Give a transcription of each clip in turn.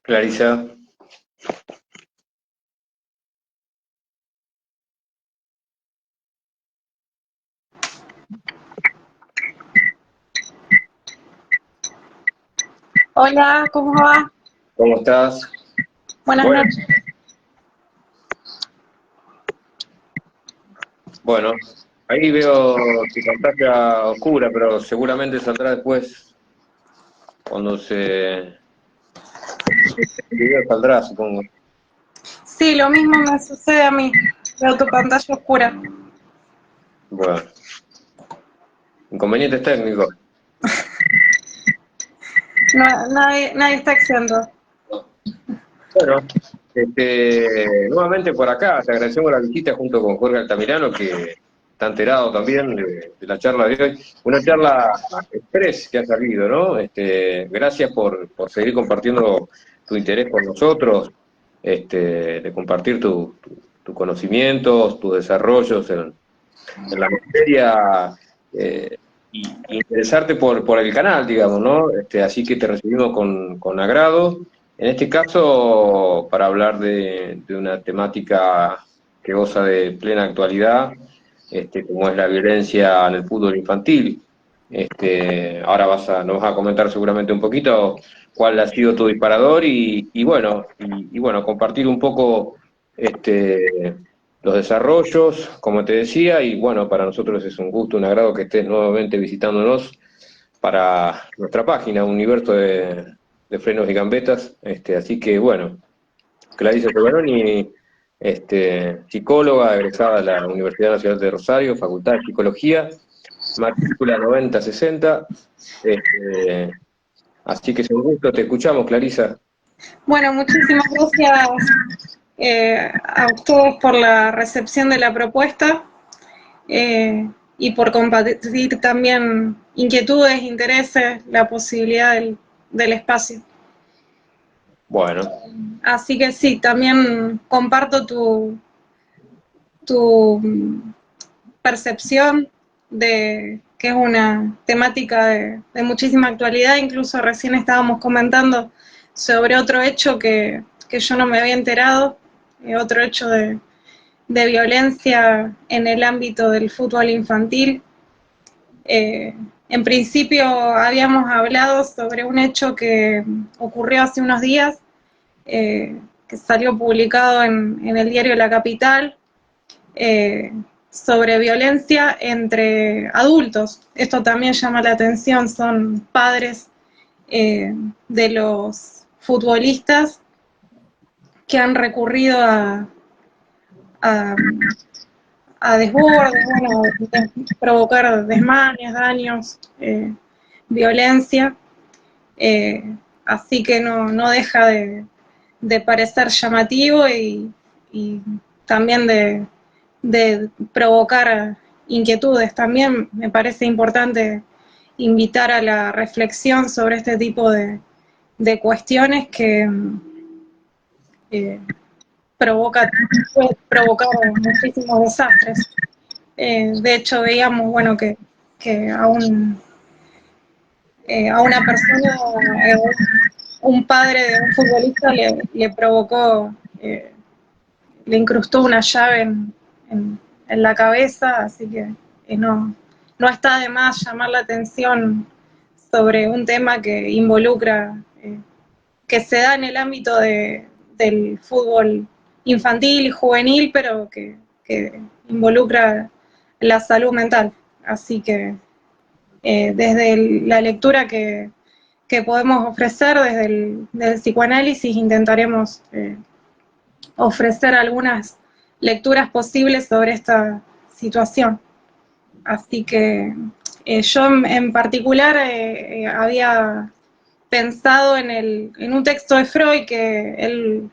Clarisa. Hola, ¿cómo va? ¿Cómo estás? Buenas Bueno, noches. bueno, ahí veo tu pantalla oscura, pero seguramente saldrá después cuando el video saldrá, supongo. Sí, lo mismo me sucede a mí. Veo tu pantalla oscura. Bueno, inconvenientes técnicos. Nadie está exento. Bueno, nuevamente por acá, te agradecemos la visita junto con Jorge Altamirano, que está enterado también de la charla de hoy. Una charla express que ha salido, ¿no? Gracias por seguir compartiendo tu interés con nosotros, de compartir tus conocimientos, tus desarrollos en la materia, y interesarte por el canal, digamos, ¿no? Así que te recibimos con agrado. En este caso, para hablar de una temática que goza de plena actualidad, como es la violencia en el fútbol infantil. Ahora nos vas a comentar seguramente un poquito cuál ha sido tu disparador y bueno, compartir un poco los desarrollos, como te decía, y bueno, para nosotros es un gusto, un agrado que estés nuevamente visitándonos para nuestra página, Universo de Frenos y Gambetas. Así que bueno, Clarisa Tobaroni, psicóloga, egresada de la Universidad Nacional de Rosario, Facultad de Psicología, matrícula 9060. Así que es un gusto, te escuchamos, Clarisa. Bueno, muchísimas gracias a ustedes por la recepción de la propuesta y por compartir también inquietudes, intereses, la posibilidad del espacio. Bueno, Así que sí, también comparto tu percepción de que es una temática de muchísima actualidad. Incluso recién estábamos comentando sobre otro hecho que yo no me había enterado, otro hecho de violencia en el ámbito del fútbol infantil. En principio habíamos hablado sobre un hecho que ocurrió hace unos días, que salió publicado en el diario La Capital, sobre violencia entre adultos. Esto también llama la atención, son padres de los futbolistas que han recurrido a, a desbordes, bueno, provocar desmanes, daños, violencia. Así que no deja de parecer llamativo y también de provocar inquietudes. También me parece importante invitar a la reflexión sobre este tipo de cuestiones que eh, puede provocar muchísimos desastres. De hecho, veíamos, bueno, que a una persona, un padre de un futbolista le provocó, le incrustó una llave en la cabeza, así que no está de más llamar la atención sobre un tema que involucra, que se da en el ámbito del fútbol infantil y juvenil, pero que involucra la salud mental. Así que desde la lectura que podemos ofrecer, desde el psicoanálisis, intentaremos ofrecer algunas lecturas posibles sobre esta situación. Así que yo en particular había pensado en un texto de Freud que él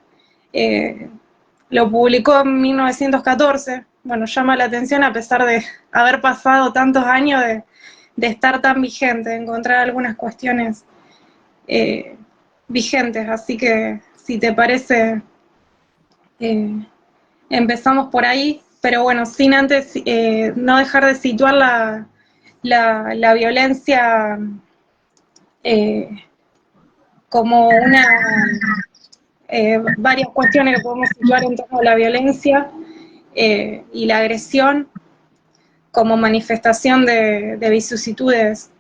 lo publicó en 1914. Bueno, llama la atención a pesar de haber pasado tantos años de estar tan vigente, de encontrar algunas cuestiones vigentes. Así que si te parece, eh, empezamos por ahí, pero bueno, sin antes no dejar de situar la violencia eh, como varias cuestiones que podemos situar en torno a la violencia y la agresión como manifestación de vicisitudes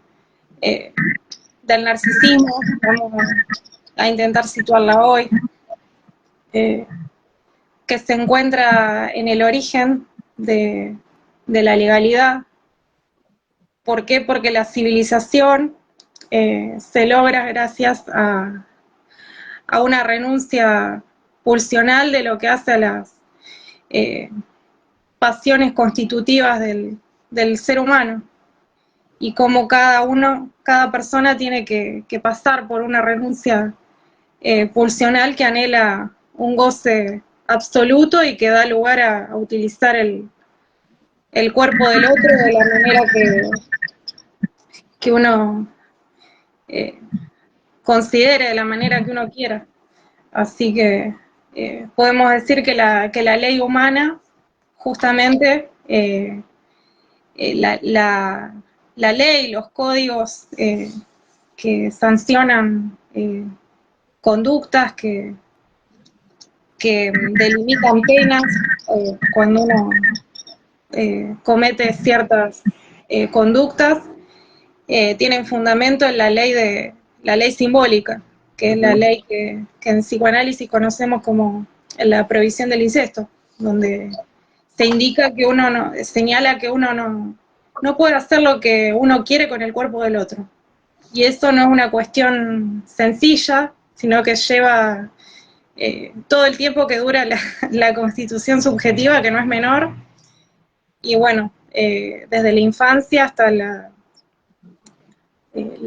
del narcisismo. Vamos a intentar situarla hoy, que se encuentra en el origen de la legalidad. ¿Por qué? Porque la civilización se logra gracias a una renuncia pulsional de lo que hace a las pasiones constitutivas del ser humano, y cómo cada persona tiene que pasar por una renuncia pulsional que anhela un goce absoluto y que da lugar a utilizar el cuerpo del otro de la manera que uno considere, de la manera que uno quiera. Así que podemos decir que la ley humana, justamente, la ley, los códigos que sancionan conductas, que delimitan penas cuando uno comete ciertas conductas, tienen fundamento en la ley simbólica, que es la ley que en psicoanálisis conocemos como la prohibición del incesto, donde se indica que señala que uno no puede hacer lo que uno quiere con el cuerpo del otro. Y eso no es una cuestión sencilla, sino que lleva todo el tiempo que dura la constitución subjetiva, que no es menor, y bueno, desde la infancia hasta la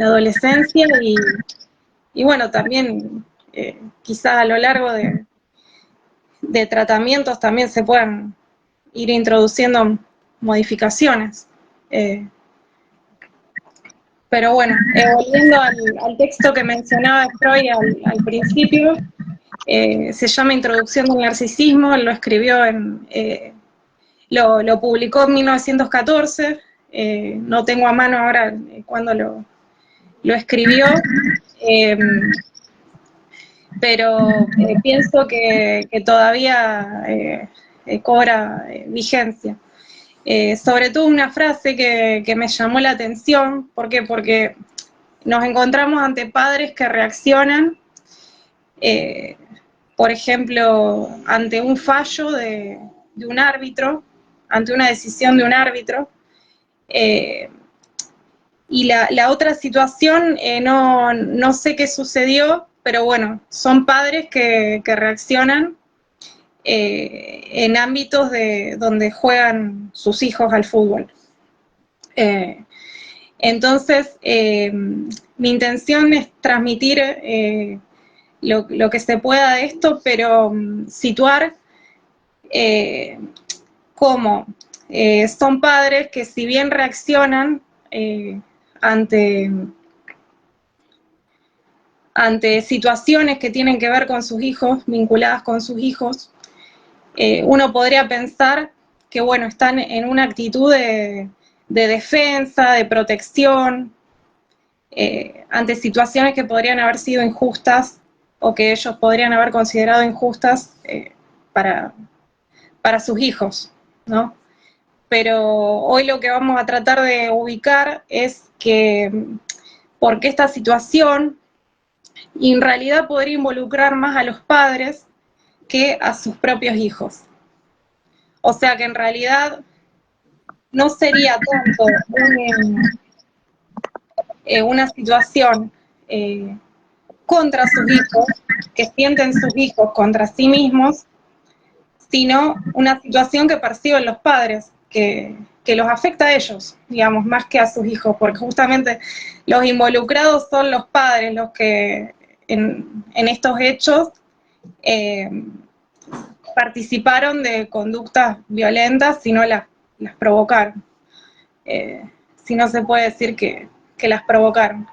adolescencia, y bueno, también quizás a lo largo de tratamientos también se puedan ir introduciendo modificaciones. Pero bueno, volviendo al texto que mencionaba Freud al principio, se llama Introducción del Narcisismo. Él lo escribió lo publicó en 1914, no tengo a mano ahora cuándo lo escribió, pero pienso que todavía cobra vigencia. Sobre todo una frase que me llamó la atención. ¿Por qué? Porque nos encontramos ante padres que reaccionan, por ejemplo, ante un fallo de un árbitro, ante una decisión de un árbitro, y la otra situación, no sé qué sucedió, pero bueno, son padres que reaccionan en ámbitos donde juegan sus hijos al fútbol. Entonces, mi intención es transmitir lo que se pueda de esto, pero situar cómo son padres que, si bien reaccionan ante situaciones que tienen que ver con sus hijos, vinculadas con sus hijos, uno podría pensar que, bueno, están en una actitud de defensa, de protección, ante situaciones que podrían haber sido injustas o que ellos podrían haber considerado injustas para sus hijos, ¿no? Pero hoy lo que vamos a tratar de ubicar es que porque esta situación en realidad podría involucrar más a los padres que a sus propios hijos. O sea que en realidad no sería tanto una situación contra sus hijos, que sienten sus hijos contra sí mismos, sino una situación que perciben los padres, que los afecta a ellos, digamos, más que a sus hijos, porque justamente los involucrados son los padres los que en estos hechos participaron de conductas violentas, si no las provocaron. Si no se puede decir que las provocaron.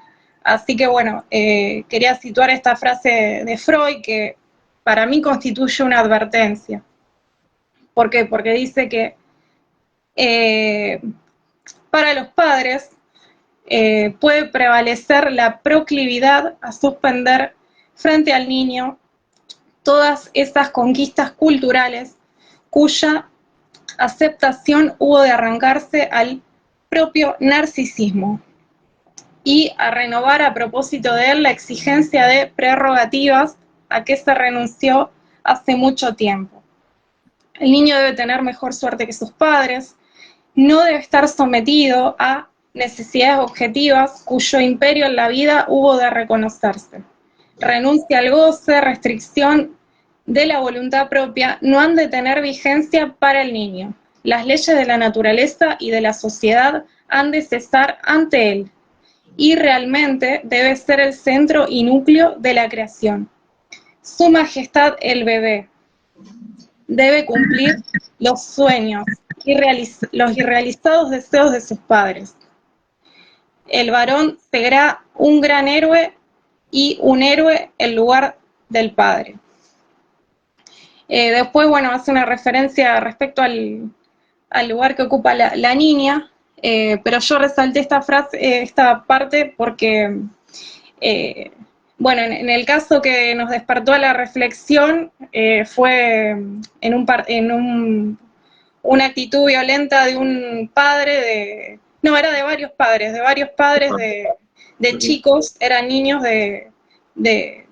Así que bueno, quería situar esta frase de Freud, que para mí constituye una advertencia. ¿Por qué? Porque dice que para los padres puede prevalecer la proclividad a suspender frente al niño todas esas conquistas culturales cuya aceptación hubo de arrancarse al propio narcisismo y a renovar a propósito de él la exigencia de prerrogativas a que se renunció hace mucho tiempo. El niño debe tener mejor suerte que sus padres, no debe estar sometido a necesidades objetivas cuyo imperio en la vida hubo de reconocerse. Renuncia al goce, restricción de la voluntad propia no han de tener vigencia para el niño. Las leyes de la naturaleza y de la sociedad han de cesar ante él, y realmente debe ser el centro y núcleo de la creación. Su Majestad el bebé debe cumplir los sueños y los irrealizados deseos de sus padres. El varón será un gran héroe y un héroe en lugar del padre. Después, bueno, hace una referencia respecto al lugar que ocupa la niña, pero yo resalté esta frase, esta parte porque, bueno, en el caso que nos despertó a la reflexión, fue en una actitud violenta de un padre no, era de varios padres de chicos, eran niños de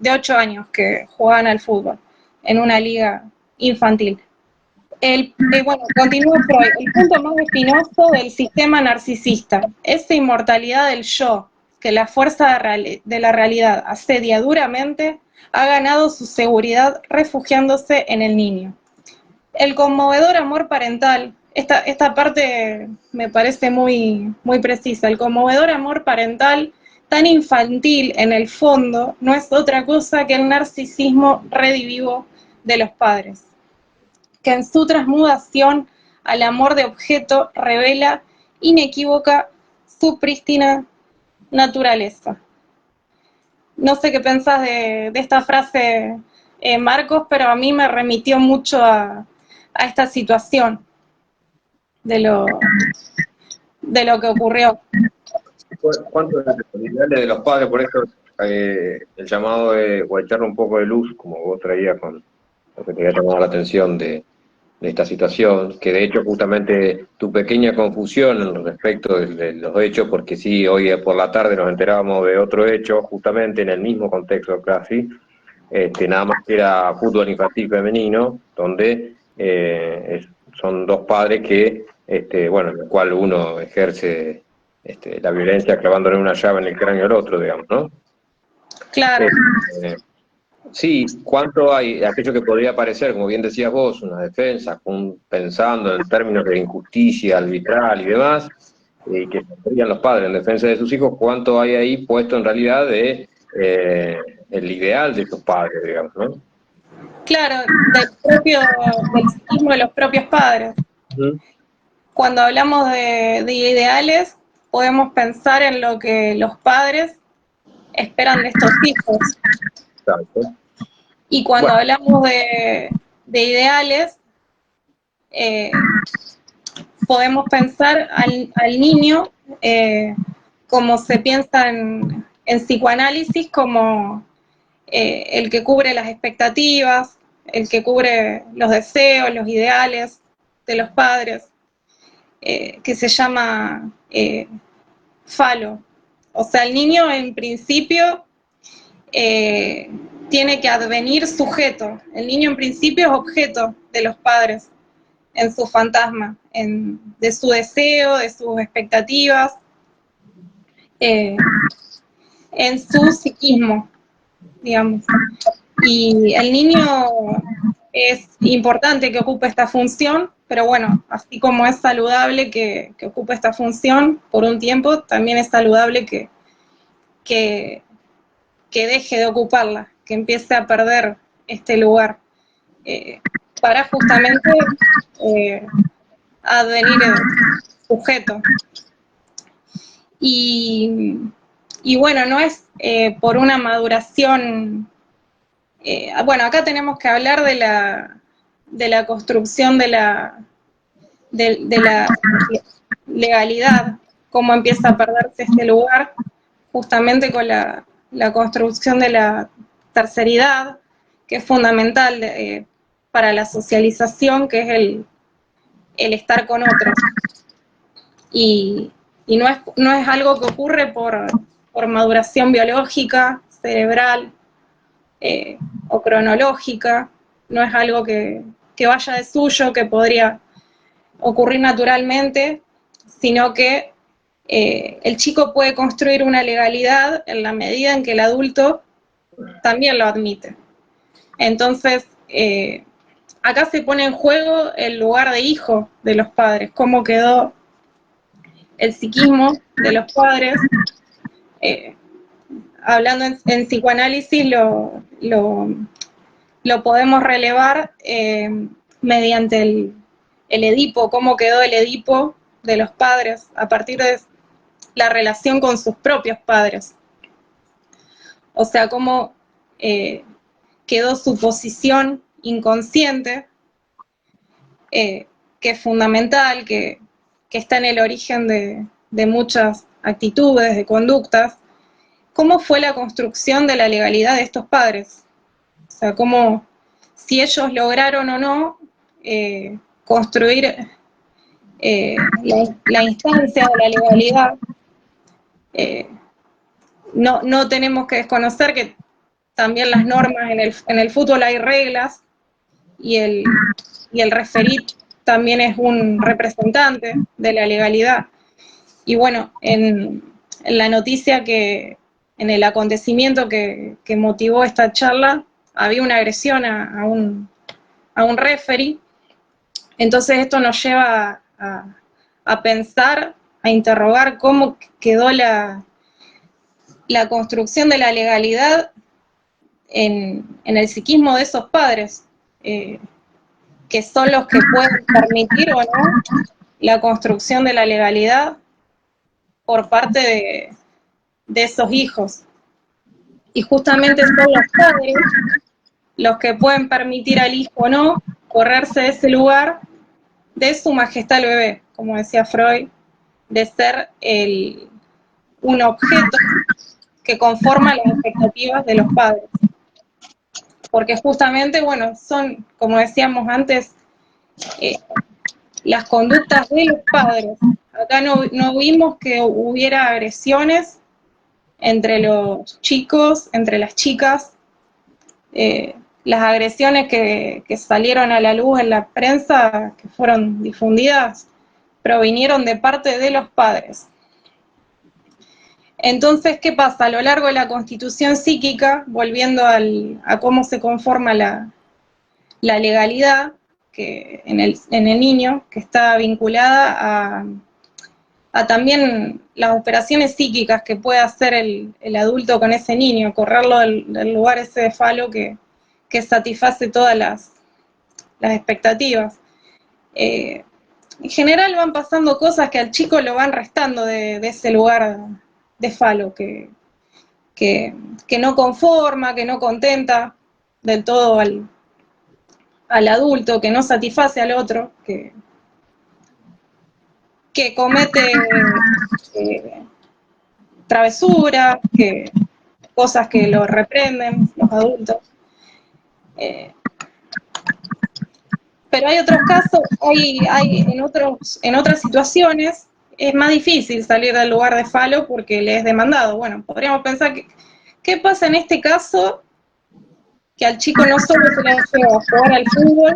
8 años que jugaban al fútbol en una liga infantil. Bueno, continúa Freud. El punto más espinoso del sistema narcisista, esa inmortalidad del yo, que la fuerza de la realidad asedia duramente, ha ganado su seguridad refugiándose en el niño. El conmovedor amor parental, esta parte me parece muy, muy precisa, el conmovedor amor parental tan infantil en el fondo no es otra cosa que el narcisismo redivivo de los padres, que en su transmutación al amor de objeto revela inequívoca su prístina naturaleza. No sé qué pensás de esta frase, Marcos, pero a mí me remitió mucho a esta situación de lo que ocurrió. ¿Cuánto de responsabilidades de los padres? Por eso el llamado o echarle un poco de luz, como vos traías con lo que te había llamado la atención de esta situación, que de hecho justamente tu pequeña confusión en respecto de los hechos, porque sí, hoy por la tarde nos enterábamos de otro hecho, justamente en el mismo contexto casi, nada más que era fútbol infantil femenino, donde son dos padres que, bueno, en el cual uno ejerce la violencia clavándole una llave en el cráneo al otro, digamos, ¿no? Claro. Sí, ¿cuánto hay? Aquello que podría parecer, como bien decías vos, una defensa, pensando en términos de injusticia arbitral y demás, que tendrían los padres en defensa de sus hijos, ¿cuánto hay ahí puesto en realidad de el ideal de sus padres, digamos, ¿no? Claro, del psiquismo de los propios padres. Cuando hablamos de ideales, podemos pensar en lo que los padres esperan de estos hijos. Exacto. Y cuando hablamos de ideales, podemos pensar al niño, como se piensa en psicoanálisis, como el que cubre las expectativas, el que cubre los deseos, los ideales de los padres, que se llama falo. O sea, el niño en principio tiene que advenir sujeto. El niño en principio es objeto de los padres en su fantasma, de su deseo, de sus expectativas, en su psiquismo, digamos. Y el niño es importante que ocupe esta función, pero bueno, así como es saludable que ocupe esta función por un tiempo, también es saludable que deje de ocuparla, que empiece a perder este lugar, para justamente advenir sujeto. Y bueno, no es por una maduración. Bueno, acá tenemos que hablar de la construcción de la legalidad, cómo empieza a perderse este lugar, justamente con la construcción de la terceridad, es fundamental para la socialización, que es el estar con otros. Y no es algo que ocurre por maduración biológica, cerebral o cronológica, no es algo que vaya de suyo, que podría ocurrir naturalmente, sino que el chico puede construir una legalidad en la medida en que el adulto también lo admite. Entonces, acá se pone en juego el lugar de hijo de los padres, cómo quedó el psiquismo de los padres. Hablando en psicoanálisis lo podemos relevar mediante el Edipo, cómo quedó el Edipo de los padres a partir de la relación con sus propios padres. O sea, cómo quedó su posición inconsciente, que es fundamental, que está en el origen de muchas actitudes, de conductas. ¿Cómo fue la construcción de la legalidad de estos padres? O sea, cómo, si ellos lograron o no construir la instancia de la legalidad. No tenemos que desconocer que también las normas, en el fútbol hay reglas, y el referí también es un representante de la legalidad. Y bueno, en la noticia en el acontecimiento que motivó esta charla, había una agresión a un referee. Entonces esto nos lleva a pensar, a interrogar cómo quedó la construcción de la legalidad en el psiquismo de esos padres, que son los que pueden permitir o no la construcción de la legalidad por parte de esos hijos. Y justamente son los padres los que pueden permitir al hijo o no correrse de ese lugar de su majestad el bebé, como decía Freud, de ser un objeto que conforma las expectativas de los padres. Porque justamente, bueno, son, como decíamos antes, las conductas de los padres. Acá no vimos que hubiera agresiones entre los chicos, entre las chicas. Las agresiones que salieron a la luz en la prensa, que fueron difundidas, provinieron de parte de los padres. Entonces, ¿qué pasa? A lo largo de la constitución psíquica, volviendo a cómo se conforma la legalidad que en el niño, que está vinculada a también las operaciones psíquicas que puede hacer el adulto con ese niño, correrlo del lugar ese de falo que satisface todas las expectativas. En general van pasando cosas que al chico lo van restando de ese lugar de falo, que no conforma, que no contenta del todo al adulto, que no satisface al otro, que comete travesuras, cosas que lo reprenden los adultos. Pero hay otros casos, en otras situaciones, es más difícil salir del lugar de falo porque le es demandado. Bueno, podríamos pensar ¿qué pasa en este caso? Que al chico no solo se le lleva a jugar al fútbol,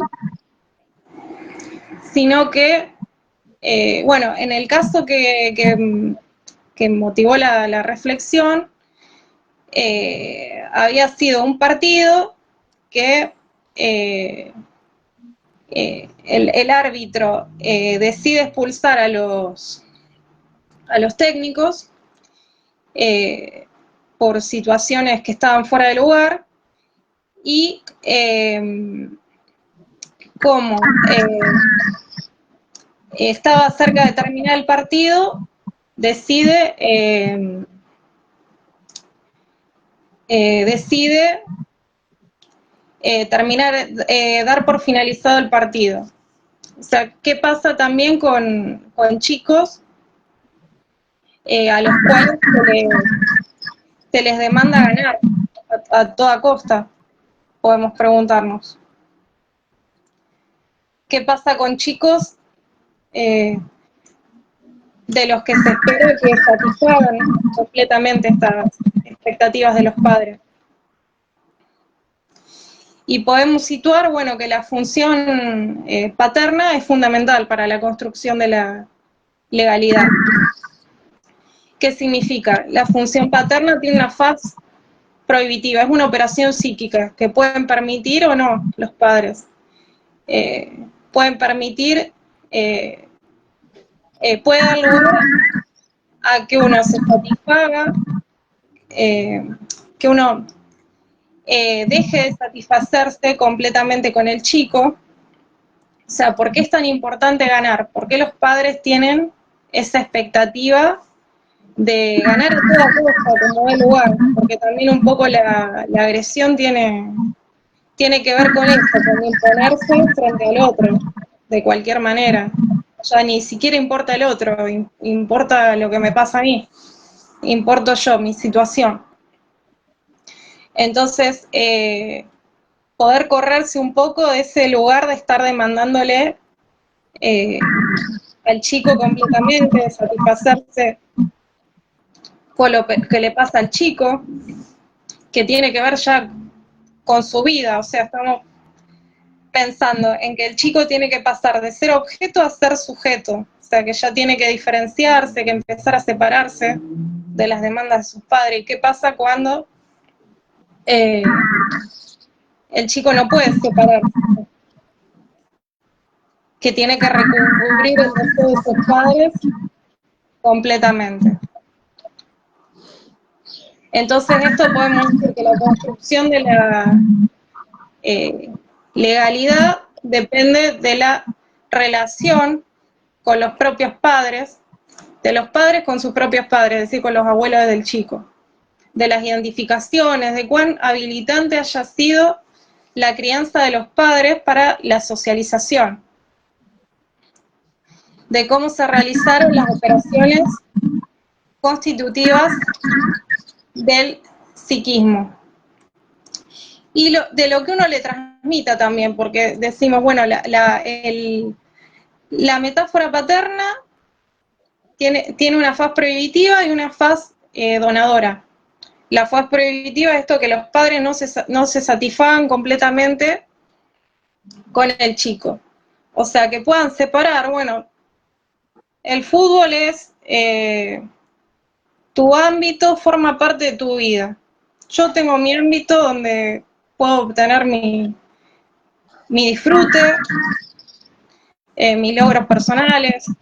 sino que, bueno, en el caso que motivó la reflexión, había sido un partido que el árbitro decide expulsar a los técnicos por situaciones que estaban fuera de lugar, y como estaba cerca de terminar el partido, decide dar por finalizado el partido. O sea, ¿qué pasa también con chicos a los cuales se les demanda ganar a toda costa? podemos preguntarnos. ¿Qué pasa con chicos de los que se espera que satisfagan completamente estas expectativas de los padres? Y podemos situar, bueno, que la función paterna es fundamental para la construcción de la legalidad. ¿Qué significa? La función paterna tiene una faz prohibitiva, es una operación psíquica que pueden permitir o no los padres. Pueden permitir, puede dar lugar a que uno se satisfaga, que uno deje de satisfacerse completamente con el chico. O sea, ¿por qué es tan importante ganar? ¿Por qué los padres tienen esa expectativa de ganar a toda costa, como da lugar? Porque también un poco la agresión tiene que ver con eso, con imponerse frente al otro, de cualquier manera. Ya ni siquiera importa el otro, importa lo que me pasa a mí, importo yo, mi situación. Entonces, poder correrse un poco de ese lugar de estar demandándole al chico completamente, satisfacerse con lo que le pasa al chico, que tiene que ver ya con su vida. O sea, estamos pensando en que el chico tiene que pasar de ser objeto a ser sujeto, o sea, que ya tiene que diferenciarse, que empezar a separarse de las demandas de sus padres. ¿Y qué pasa cuando el chico no puede separarse? Que tiene que recubrir el deseo de sus padres completamente. Entonces, esto podemos decir que la construcción de la legalidad depende de la relación con los propios padres, de los padres con sus propios padres, es decir, con los abuelos del chico, de las identificaciones, de cuán habilitante haya sido la crianza de los padres para la socialización, de cómo se realizaron las operaciones constitutivas del psiquismo. Y de lo que uno le transmita también, porque decimos, bueno, la metáfora paterna tiene una faz prohibitiva y una faz donadora. La faz prohibitiva es esto, que los padres no se satisfagan completamente con el chico. O sea, que puedan separar, bueno, el fútbol es tu ámbito, forma parte de tu vida. Yo tengo mi ámbito donde puedo obtener mi disfrute, mis logros personales. O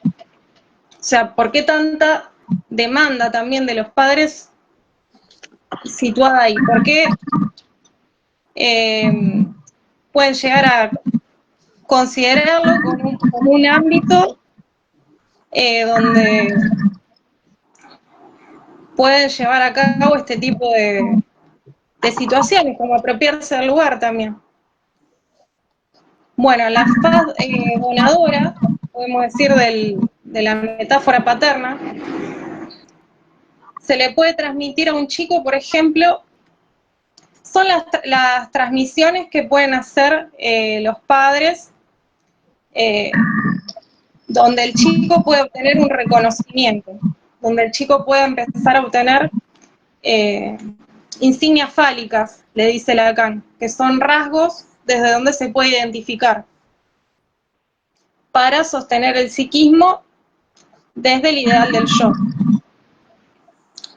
sea, ¿por qué tanta demanda también de los padres situada ahí? ¿Por qué pueden llegar a considerarlo como un ámbito donde pueden llevar a cabo este tipo de situaciones, como apropiarse del lugar también? Bueno, la faz donadora, podemos decir, de la metáfora paterna, se le puede transmitir a un chico, por ejemplo, son las transmisiones que pueden hacer los padres, donde el chico puede obtener un reconocimiento, donde el chico puede empezar a obtener insignias fálicas, le dice Lacan, que son rasgos desde donde se puede identificar, para sostener el psiquismo desde el ideal del yo.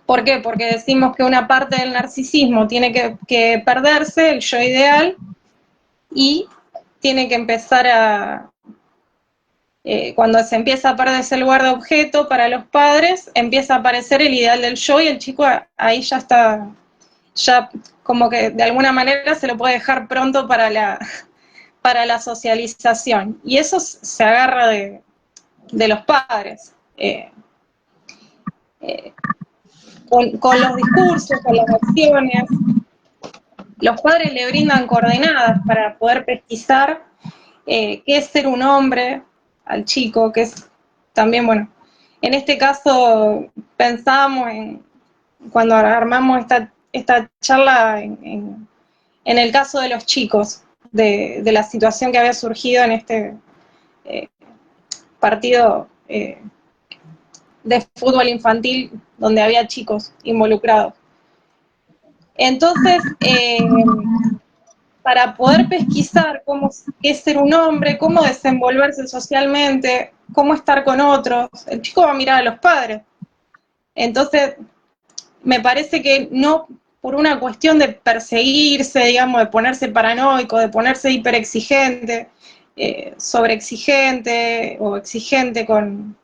¿Por qué? Porque decimos que una parte del narcisismo tiene que perderse, el yo ideal, y tiene que empezar a... cuando se empieza a perder ese lugar de objeto para los padres, empieza a aparecer el ideal del yo, y el chico ahí ya está, ya como que de alguna manera se lo puede dejar pronto para la socialización. Y eso se agarra de los padres. Con los discursos, con las acciones, los padres le brindan coordenadas para poder pesquisar qué es ser un hombre al chico, que es también, bueno, en este caso pensábamos cuando armamos esta charla en en el caso de los chicos, de la situación que había surgido en este partido de fútbol infantil donde había chicos involucrados. Entonces, para poder pesquisar qué es ser un hombre, cómo desenvolverse socialmente, cómo estar con otros, el chico va a mirar a los padres. Entonces, me parece que no por una cuestión de perseguirse, digamos, de ponerse paranoico, de ponerse hiperexigente, sobreexigente o exigente con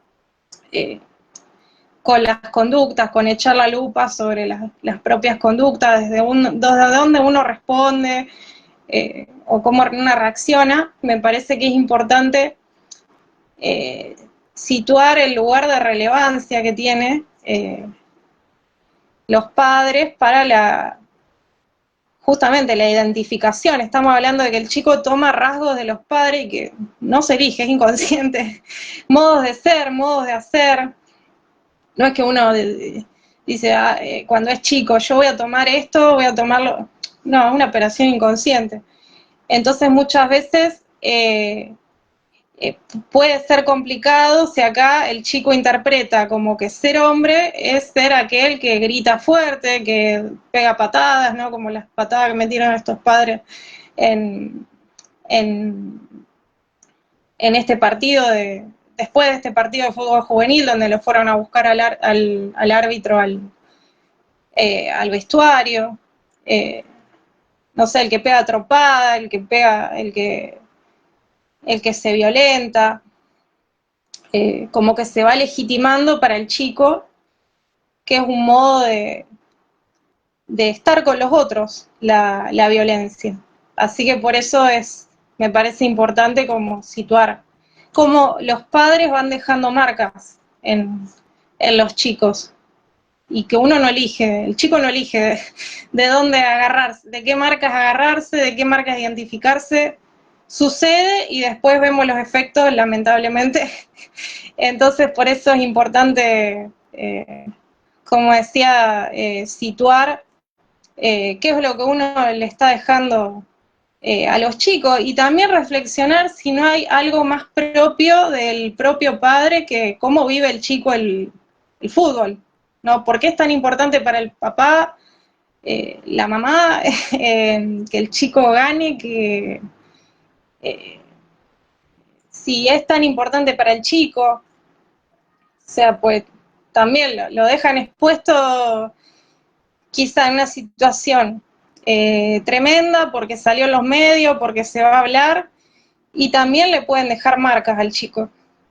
las conductas, con echar la lupa sobre las propias conductas, desde dónde uno responde o cómo uno reacciona, me parece que es importante situar el lugar de relevancia que tiene los padres para justamente la identificación. Estamos hablando de que el chico toma rasgos de los padres y que no se elige, es inconsciente. Modos de ser, modos de hacer. No es que uno dice, cuando es chico, yo voy a tomar esto, voy a tomarlo. No, es una operación inconsciente. Entonces muchas veces puede ser complicado si acá el chico interpreta como que ser hombre es ser aquel que grita fuerte, que pega patadas, ¿no? Como las patadas que metieron estos padres en, en, en este partido después de este partido de fútbol juvenil, donde lo fueron a buscar al árbitro al vestuario, no sé, el que pega tropada, el que se violenta, como que se va legitimando para el chico, que es un modo de estar con los otros, la violencia. Así que por eso me parece importante como situar cómo los padres van dejando marcas en los chicos, y que uno no elige, el chico no elige de dónde agarrarse, de qué marcas agarrarse, de qué marcas identificarse. Sucede y después vemos los efectos, lamentablemente. Entonces, por eso es importante, como decía, situar qué es lo que uno le está dejando a los chicos, y también reflexionar si no hay algo más propio del propio padre, que cómo vive el chico el fútbol, ¿no? ¿Por qué es tan importante para el papá, la mamá, que el chico gane, si es tan importante para el chico? O sea, pues también lo dejan expuesto quizá en una situación tremenda porque salió en los medios, porque se va a hablar, y también le pueden dejar marcas al chico.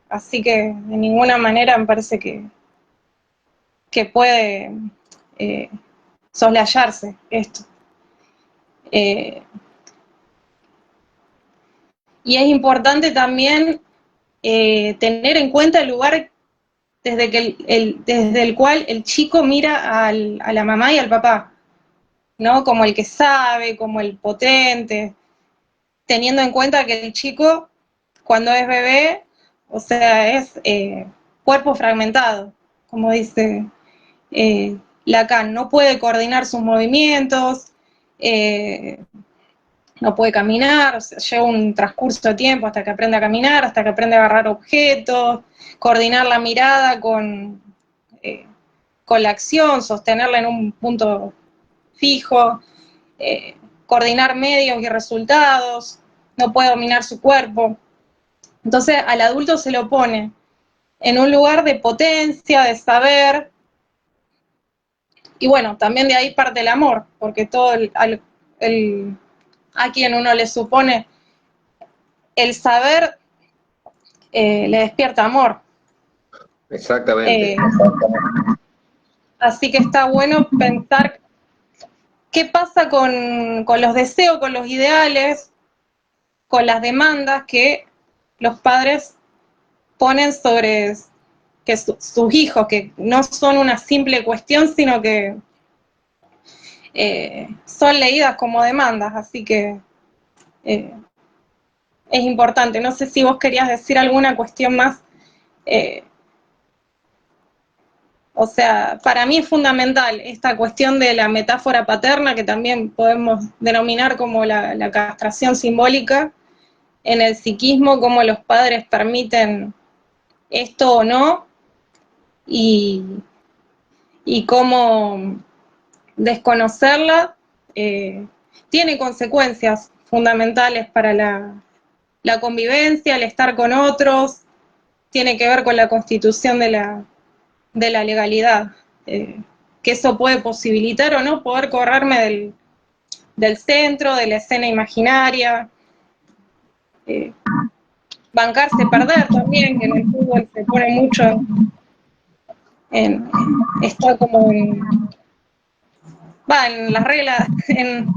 Así que de ninguna manera me parece que puede soslayarse esto. Y es importante también tener en cuenta el lugar desde el cual el chico mira a la mamá y al papá, ¿no? Como el que sabe, como el potente, teniendo en cuenta que el chico, cuando es bebé, o sea, es cuerpo fragmentado, como dice Lacan, no puede coordinar sus movimientos, no puede caminar, o sea, lleva un transcurso de tiempo hasta que aprende a caminar, hasta que aprende a agarrar objetos, coordinar la mirada con la acción, sostenerla en un punto fijo, coordinar medios y resultados, no puede dominar su cuerpo. Entonces al adulto se lo pone en un lugar de potencia, de saber, y bueno, también de ahí parte el amor, porque todo a quien uno le supone el saber le despierta amor. Exactamente. Así que está bueno pensar qué pasa con los deseos, con los ideales, con las demandas que los padres ponen sobre que sus hijos, que no son una simple cuestión, sino que son leídas como demandas, así que es importante. No sé si vos querías decir alguna cuestión más. O sea, para mí es fundamental esta cuestión de la metáfora paterna, que también podemos denominar como la castración simbólica en el psiquismo, cómo los padres permiten esto o no, y cómo desconocerla tiene consecuencias fundamentales para la convivencia, el estar con otros, tiene que ver con la constitución de la legalidad, que eso puede posibilitar o no poder correrme del centro, de la escena imaginaria, bancarse perder también, que en el fútbol se pone mucho está como en las reglas, en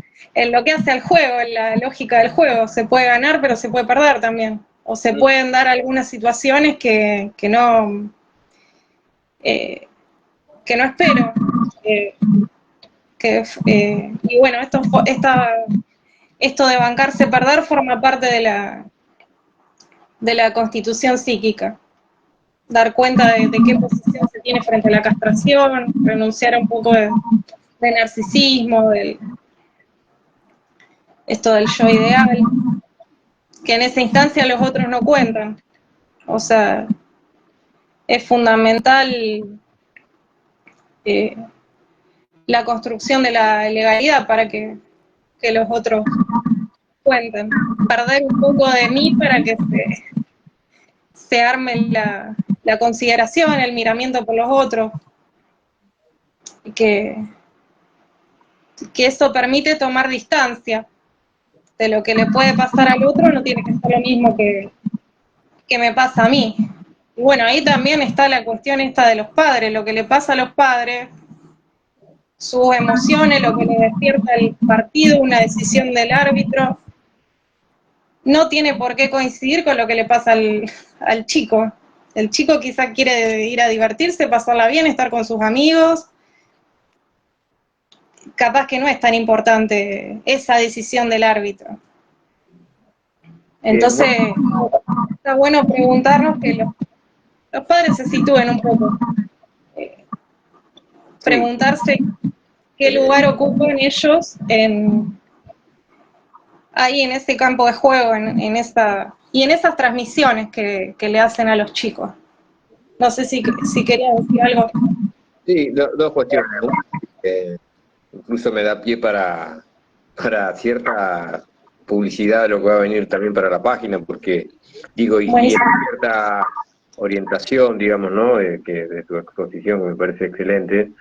lo que hace al juego, en la lógica del juego, se puede ganar pero se puede perder también, o se pueden dar algunas situaciones que no espero, y bueno, esto de bancarse perder forma parte de la constitución psíquica, dar cuenta de qué posición se tiene frente a la castración, renunciar a un poco de narcisismo, esto del yo ideal, que en esa instancia los otros no cuentan. O sea, es fundamental la construcción de la legalidad para que los otros cuenten. Perder un poco de mí para que se arme la consideración, el miramiento por los otros, y que eso permite tomar distancia de lo que le puede pasar al otro, no tiene que ser lo mismo que me pasa a mí. Y bueno, ahí también está la cuestión esta de los padres, lo que le pasa a los padres, sus emociones, lo que le despierta el partido, una decisión del árbitro, no tiene por qué coincidir con lo que le pasa al chico. El chico quizá quiere ir a divertirse, pasarla bien, estar con sus amigos. Capaz que no es tan importante esa decisión del árbitro. Entonces, está bueno preguntarnos que los padres se sitúen un poco. Preguntarse qué lugar ocupan ellos ahí en ese campo de juego, en esas transmisiones que le hacen a los chicos. No sé si quería decir algo. Sí, dos cuestiones. Incluso me da pie para cierta publicidad de lo que va a venir también para la página, porque digo, y cierta orientación, digamos, ¿no? Que de tu exposición, que me parece excelente,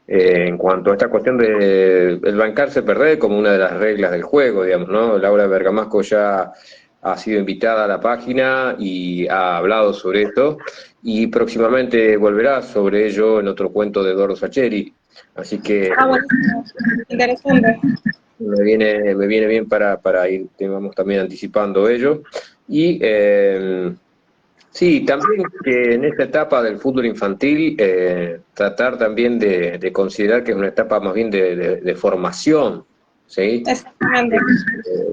en cuanto a esta cuestión de el bancarse perder como una de las reglas del juego, digamos, ¿no? Laura Bergamasco ya ha sido invitada a la página y ha hablado sobre esto, y próximamente volverá sobre ello en otro cuento de Eduardo Sacheri. Así que bueno, interesante. me viene bien para ir, vamos también anticipando ello. Y sí, también que en esta etapa del fútbol infantil tratar también de considerar que es una etapa más bien de formación, ¿sí? Exactamente.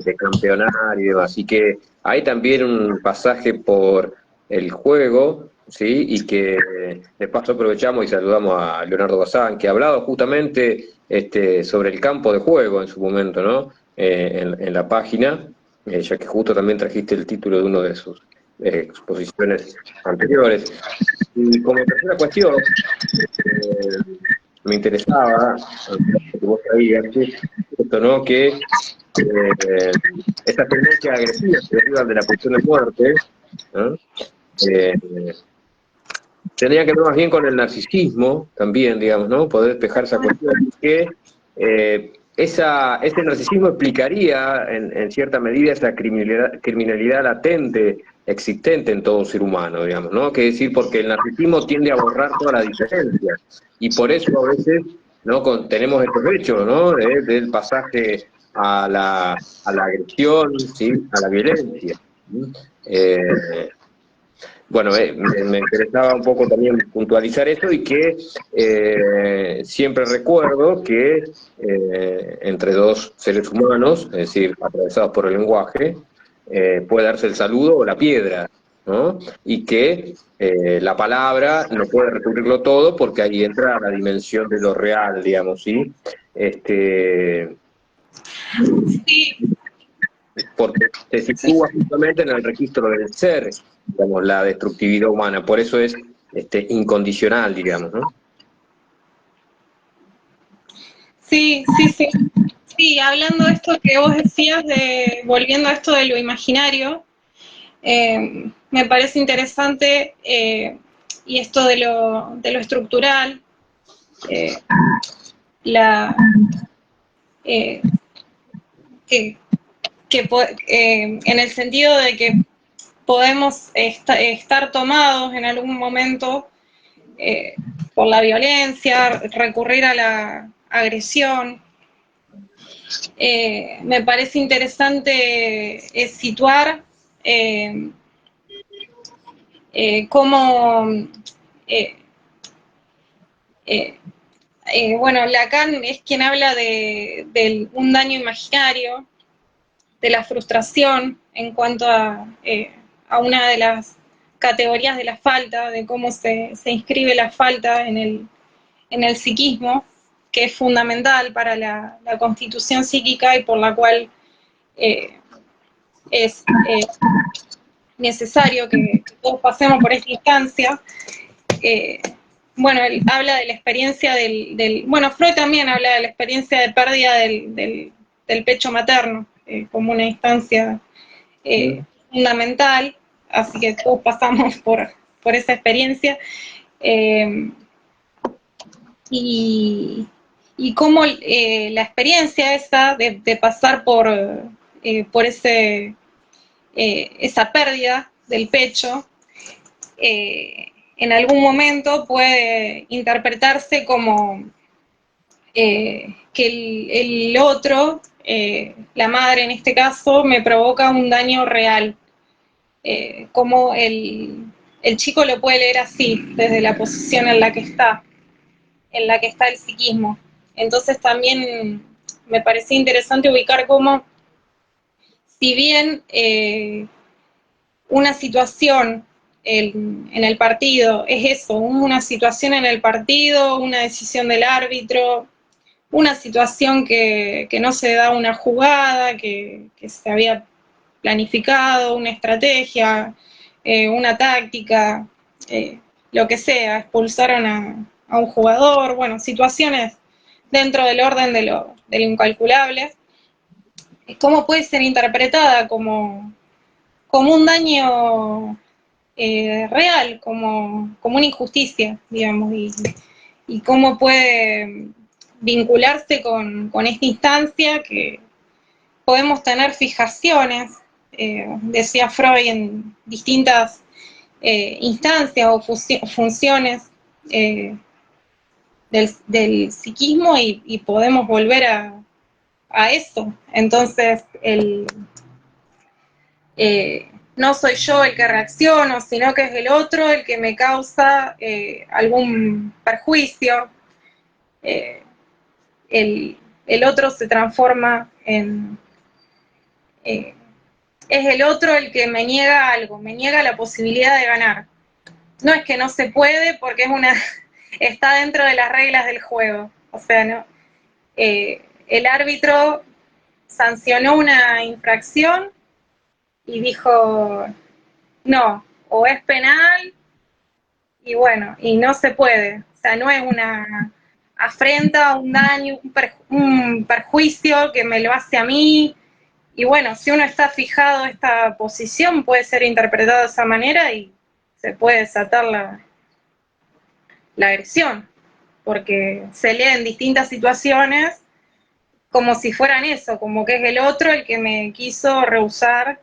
De campeonar y demás. Así que hay también un pasaje por el juego, ¿sí? Y que de paso aprovechamos y saludamos a Leonardo Bazán, que ha hablado justamente sobre el campo de juego en su momento, ¿no? En la página, ya que justo también trajiste el título de uno de sus exposiciones anteriores. Y como tercera cuestión, me interesaba, que vos traías, esto, ¿no? Que esta tendencia agresiva que deriva de la pulsión de muerte, ¿no? Tendría que ver más bien con el narcisismo también, digamos, ¿no? Poder despejar esa cuestión, que ese narcisismo explicaría en cierta medida esa criminalidad latente existente en todo ser humano, digamos, ¿no? Que decir, porque el narcisismo tiende a borrar toda la diferencia, y por eso a veces, ¿no? Tenemos estos hechos, ¿no? Del pasaje a la agresión, ¿sí? A la violencia. Bueno, me interesaba un poco también puntualizar eso, y que siempre recuerdo que entre dos seres humanos, es decir, atravesados por el lenguaje, puede darse el saludo o la piedra, ¿no? Y que la palabra no puede recubrirlo todo porque ahí entra la dimensión de lo real, digamos, ¿sí? Sí, Porque se sí, sitúa justamente en el registro del ser, digamos, la destructividad humana, por eso es incondicional, digamos, ¿no? sí, sí, sí. Sí, hablando de esto que vos decías, volviendo a esto de lo imaginario, me parece interesante, y esto de lo estructural, eh, la, eh, que, en el sentido de que podemos estar tomados en algún momento eh, por la violencia, recurrir a la agresión. Me parece interesante situar eh, cómo, eh, eh, bueno, Lacan es quien habla de un daño imaginario, de la frustración en cuanto a una de las categorías de la falta, de cómo se inscribe la falta en el psiquismo, que es fundamental para la constitución psíquica y por la cual eh, es necesario que todos pasemos por esta instancia. Eh, bueno, él habla de la experiencia bueno, Freud también habla de la experiencia de pérdida del pecho materno como una instancia fundamental, así que todos pasamos por esa experiencia. Eh, y, y cómo la experiencia esa de pasar por esa pérdida del pecho, en algún momento puede interpretarse como que el otro, la madre en este caso, me provoca un daño real. Como el chico lo puede leer así, desde la posición en la que está el psiquismo. Entonces también me parecía interesante ubicar cómo, si bien una situación en el partido es eso, una situación en el partido, una decisión del árbitro, una situación que no se da una jugada, que se había planificado, una estrategia, una táctica, lo que sea, expulsaron a un jugador, bueno, situaciones dentro del orden de lo incalculable. ¿Cómo puede ser interpretada como un daño real, como una injusticia, digamos, y cómo puede vincularse con esta instancia que podemos tener fijaciones, decía Freud, en distintas instancias o funciones del psiquismo y podemos volver a eso. Entonces, no soy yo el que reacciono, sino que es el otro el que me causa algún perjuicio. Eh, el otro se transforma eh, es el otro el que me niega algo, me niega la posibilidad de ganar. No es que no se puede porque está dentro de las reglas del juego. O sea, no, el árbitro sancionó una infracción y dijo, no, o es penal y bueno, y no se puede. O sea, no es una afrenta, un daño, un perjuicio que me lo hace a mí. Y bueno, si uno está fijado en esta posición, puede ser interpretado de esa manera y se puede desatar la agresión, porque se lee en distintas situaciones como si fueran eso, como que es el otro el que me quiso rehusar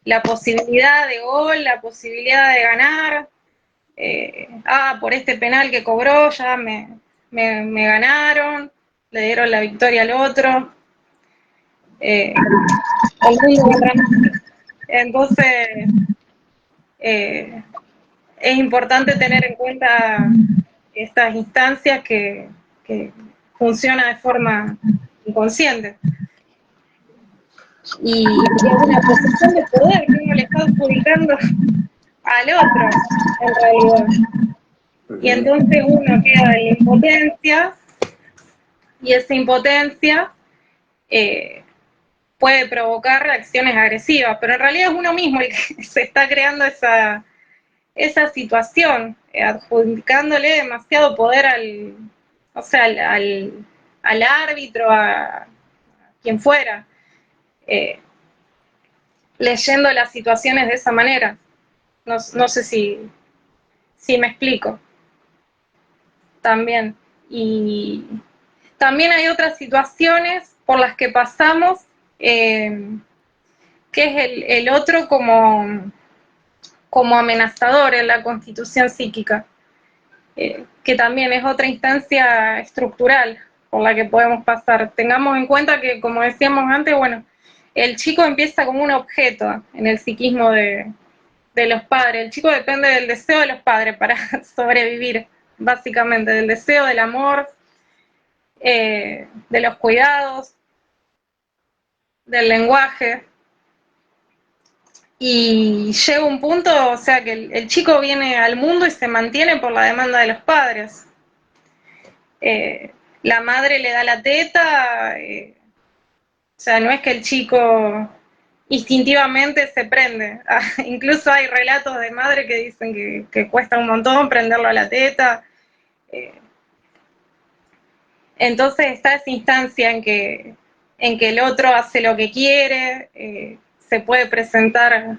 la posibilidad de gol, la posibilidad de ganar. Por este penal que cobró ya me ganaron, le dieron la victoria al otro. El mundo contra mí. Entonces, es importante tener en cuenta estas instancias que funcionan de forma inconsciente. Y es una posición de poder que uno le está adjudicando al otro, en realidad. Y entonces uno queda en impotencia, y esa impotencia puede provocar reacciones agresivas, pero en realidad es uno mismo el que se está creando esa situación, adjudicándole demasiado poder o sea, al árbitro, a quien fuera, leyendo las situaciones de esa manera. No sé si me explico. También. Y también hay otras situaciones por las que pasamos, que es el otro como amenazador en la constitución psíquica, que también es otra instancia estructural por la que podemos pasar. Tengamos en cuenta que, como decíamos antes, bueno, el chico empieza como un objeto en el psiquismo de los padres. El chico depende del deseo de los padres para sobrevivir, básicamente, del deseo, del amor, de los cuidados, del lenguaje. Y llega un punto, o sea, que el chico viene al mundo y se mantiene por la demanda de los padres. La madre le da la teta, o sea, no es que el chico instintivamente se prende. Incluso hay relatos de madre que dicen que cuesta un montón prenderlo a la teta. Entonces está esa instancia en que el otro hace lo que quiere, se puede presentar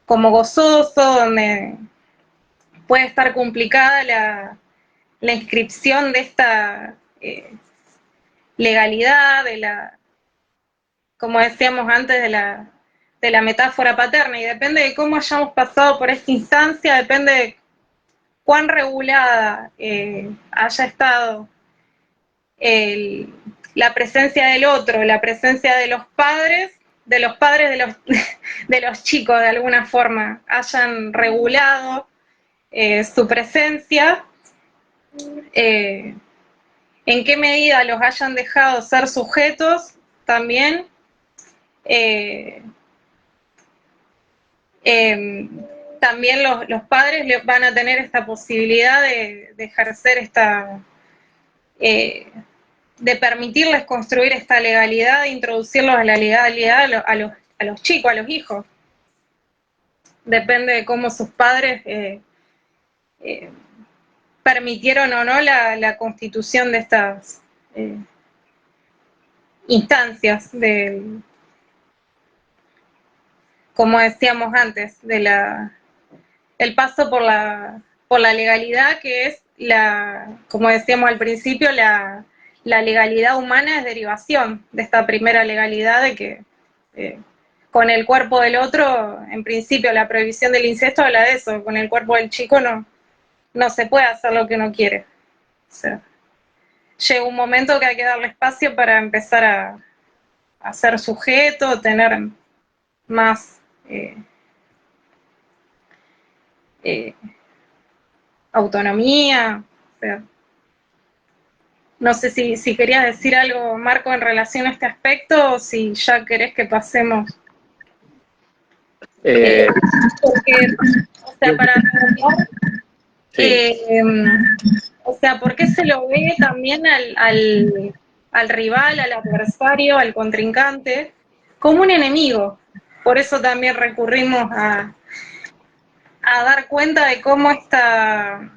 como gozoso, donde puede estar complicada la inscripción de esta legalidad, como decíamos antes, de la metáfora paterna, y depende de cómo hayamos pasado por esta instancia, depende de cuán regulada haya estado la presencia del otro, la presencia de los padres de los chicos, de alguna forma, hayan regulado su presencia, en qué medida los hayan dejado ser sujetos también, también los padres van a tener esta posibilidad de ejercer de permitirles construir esta legalidad, de introducirlos a la legalidad a los chicos, a los hijos. Depende de cómo sus padres permitieron o no la constitución de estas instancias, como decíamos antes, el paso por la legalidad, que es como decíamos al principio, la legalidad humana es derivación de esta primera legalidad de que con el cuerpo del otro, en principio la prohibición del incesto habla de eso, con el cuerpo del chico no se puede hacer lo que uno quiere. O sea, llega un momento que hay que darle espacio para empezar a ser sujeto, tener más autonomía. O sea, no sé si querías decir algo, Marco, en relación a este aspecto, o si ya querés que pasemos. Porque, o sea, para redondear, o sea, ¿por qué se lo ve también al rival, al adversario, al contrincante, como un enemigo? Por eso también recurrimos a dar cuenta de cómo esta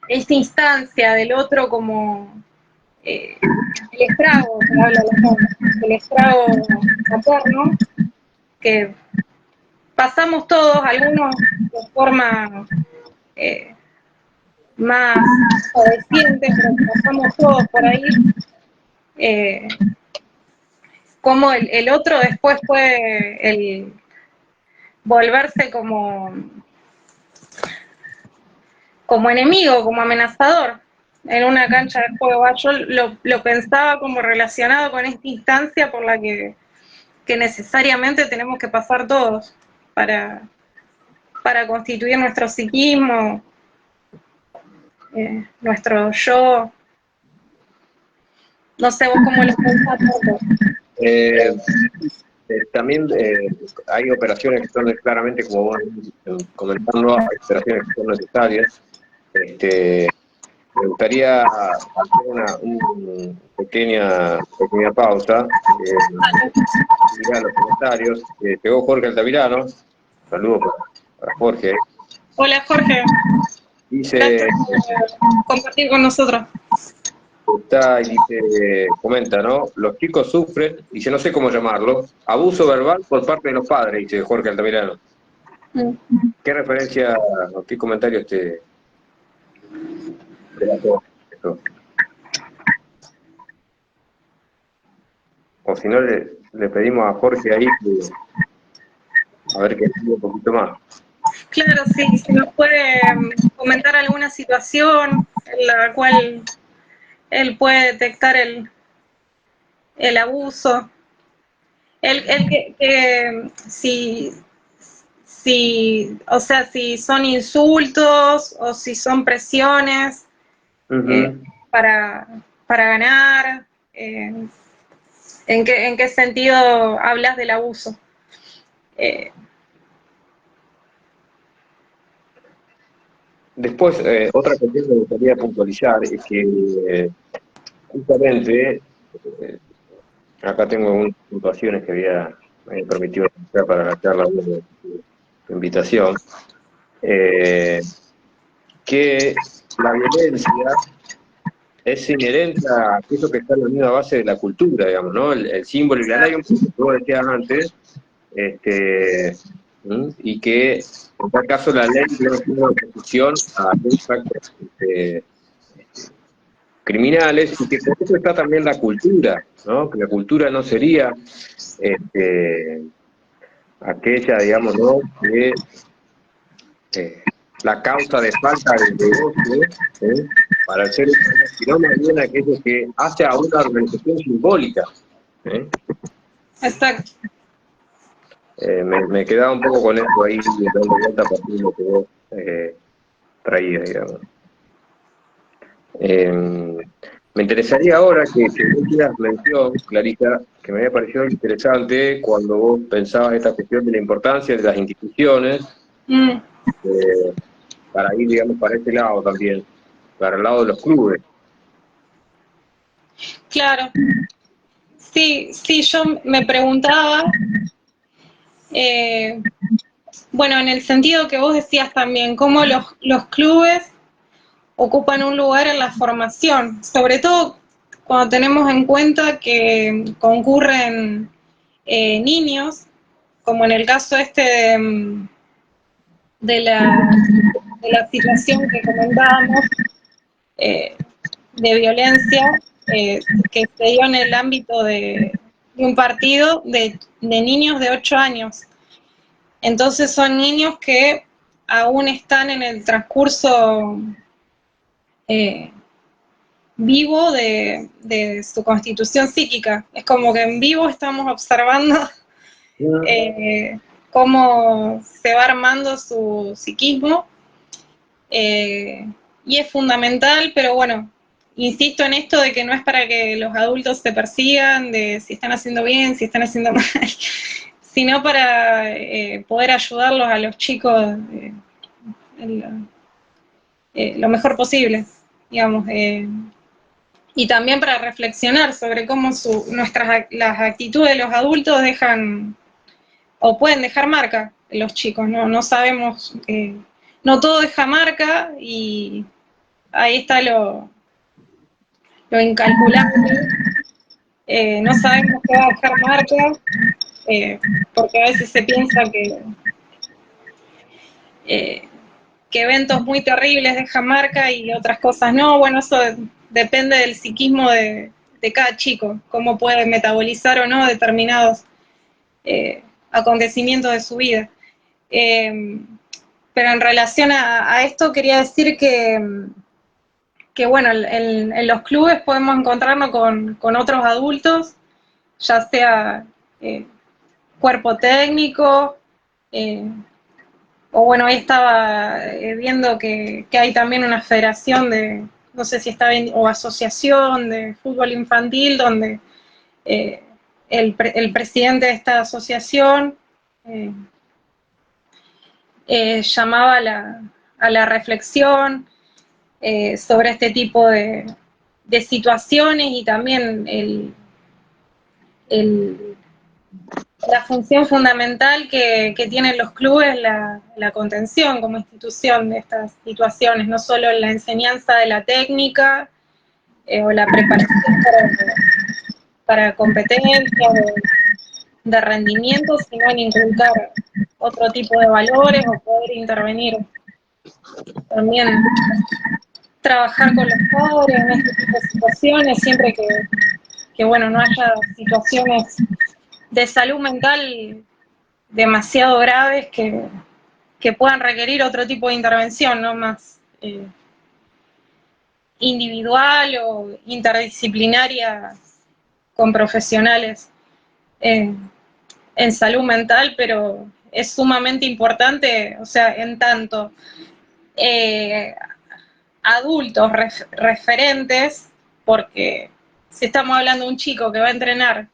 instancia del otro como el estrago, que habla el estrago materno, que pasamos todos, algunos de forma más obediente, pero pasamos todos por ahí, como el otro después puede volverse como enemigo, como amenazador en una cancha de juego. Yo lo pensaba como relacionado con esta instancia por la que necesariamente tenemos que pasar todos para constituir nuestro psiquismo, nuestro yo. No sé vos cómo lo pensás, Marco. también hay operaciones que son claramente, como vos comentando, hay operaciones que son necesarias. Me gustaría hacer una pequeña pausa. Ir a los comentarios. Llegó Jorge Altamirano. Saludos para Jorge. Hola Jorge, Dice, gracias por compartir con nosotros. está y dice, comenta, ¿no? Los chicos sufren, dice, no sé cómo llamarlo, abuso verbal por parte de los padres, dice Jorge Altamirano. ¿Qué referencia o qué comentarios te relató esto? O si no, le pedimos a Jorge ahí que, a ver que explique un poquito más. Claro, sí, si nos puede comentar alguna situación en la cual él puede detectar el abuso. O sea, si son insultos o si son presiones Uh-huh. para ganar, ¿en qué sentido hablas del abuso? Después, otra cuestión que me gustaría puntualizar es que justamente, acá tengo algunas puntuaciones que me había permitido hacer para la charla de invitación, que la violencia es inherente a aquello que está en la misma base de la cultura, digamos, ¿no? El símbolo y la ley, que vos decías antes, y que en tal caso la ley tiene una oposición a aquellos actos criminales, y que por eso está también la cultura, ¿no? Que la cultura no sería aquella, digamos, ¿no? Que la causa de falta de negocio para el ser humano, sino más bien aquello que hace a una organización simbólica. Exacto. Me quedaba un poco con esto ahí, dando vuelta a partir de lo que vos traías, digamos. Me interesaría ahora que vos hicieras mención, Clarita, que me había parecido interesante cuando vos pensabas esta cuestión de la importancia de las instituciones, para ir, digamos, para este lado también, para el lado de los clubes. Claro. Sí, yo me preguntaba, bueno, en el sentido que vos decías también, cómo los clubes ocupan un lugar en la formación, sobre todo cuando tenemos en cuenta que concurren niños, como en el caso este de la situación que comentábamos, de violencia que se dio en el ámbito de un partido de niños de 8 años. Entonces son niños que aún están en el transcurso vivo de su constitución psíquica. Es como que en vivo estamos observando cómo se va armando su psiquismo, y es fundamental, pero bueno, insisto en esto de que no es para que los adultos se persigan de si están haciendo bien, si están haciendo mal, sino para poder ayudarlos a los chicos lo mejor posible, digamos, y también para reflexionar sobre cómo las actitudes de los adultos dejan o pueden dejar marca en los chicos, no sabemos, no todo deja marca y ahí está lo incalculable, no sabemos qué va a dejar marca, porque a veces se piensa que eventos muy terribles dejan marca y otras cosas no. Bueno, eso depende del psiquismo de cada chico, cómo puede metabolizar o no determinados acontecimientos de su vida. Pero en relación a esto quería decir que bueno, en los clubes podemos encontrarnos con otros adultos, ya sea cuerpo técnico, o bueno, ahí estaba viendo que hay también una federación no sé si está bien, o asociación de fútbol infantil, donde el presidente de esta asociación llamaba a la reflexión sobre este tipo de situaciones, y también la función fundamental que tienen los clubes, la contención como institución de estas situaciones, no solo en la enseñanza de la técnica o la preparación para competencias de rendimiento, sino en inculcar otro tipo de valores o poder intervenir también, trabajar con los padres en este tipo de situaciones, siempre que bueno, no haya situaciones de salud mental demasiado graves que puedan requerir otro tipo de intervención, ¿no? Más individual o interdisciplinaria con profesionales en salud mental, pero es sumamente importante, o sea, en tanto adultos referentes, porque si estamos hablando de un chico que va a entrenar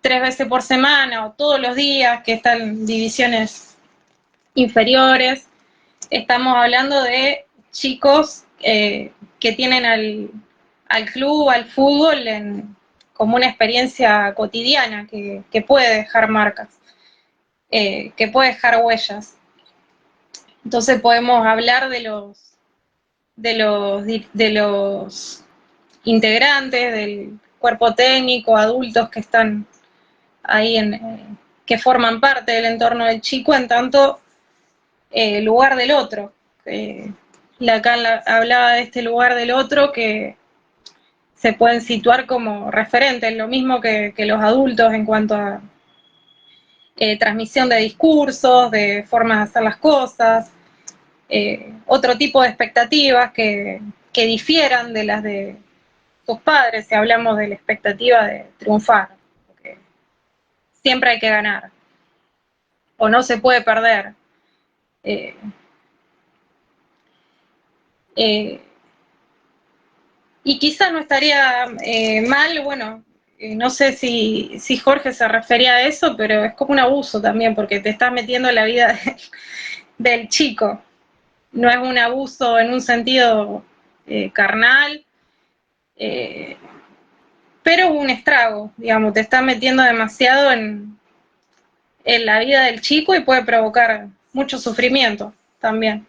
3 veces por semana o todos los días, que están en divisiones inferiores, estamos hablando de chicos que tienen al club, al fútbol, como una experiencia cotidiana que puede dejar marcas, que puede dejar huellas. Entonces podemos hablar de los integrantes del cuerpo técnico, adultos que están ahí, que forman parte del entorno del chico, en tanto lugar del otro. Lacan hablaba de este lugar del otro, que se pueden situar como referentes, lo mismo que los adultos en cuanto a transmisión de discursos, de formas de hacer las cosas, otro tipo de expectativas que difieran de las de sus padres, si hablamos de la expectativa de triunfar, porque siempre hay que ganar, o no se puede perder. Y quizás no estaría mal, bueno, no sé si Jorge se refería a eso, pero es como un abuso también, porque te estás metiendo en la vida del chico. No es un abuso en un sentido carnal, pero es un estrago, digamos, te estás metiendo demasiado en la vida del chico y puede provocar mucho sufrimiento también.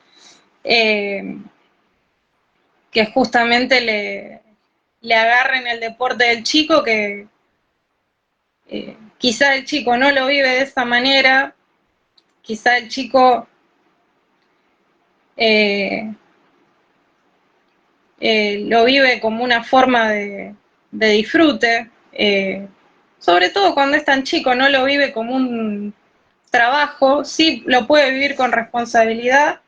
Que justamente le agarren el deporte del chico, que quizá el chico no lo vive de esa manera, quizá el chico lo vive como una forma de disfrute, sobre todo cuando es tan chico, no lo vive como un trabajo, sí lo puede vivir con responsabilidad,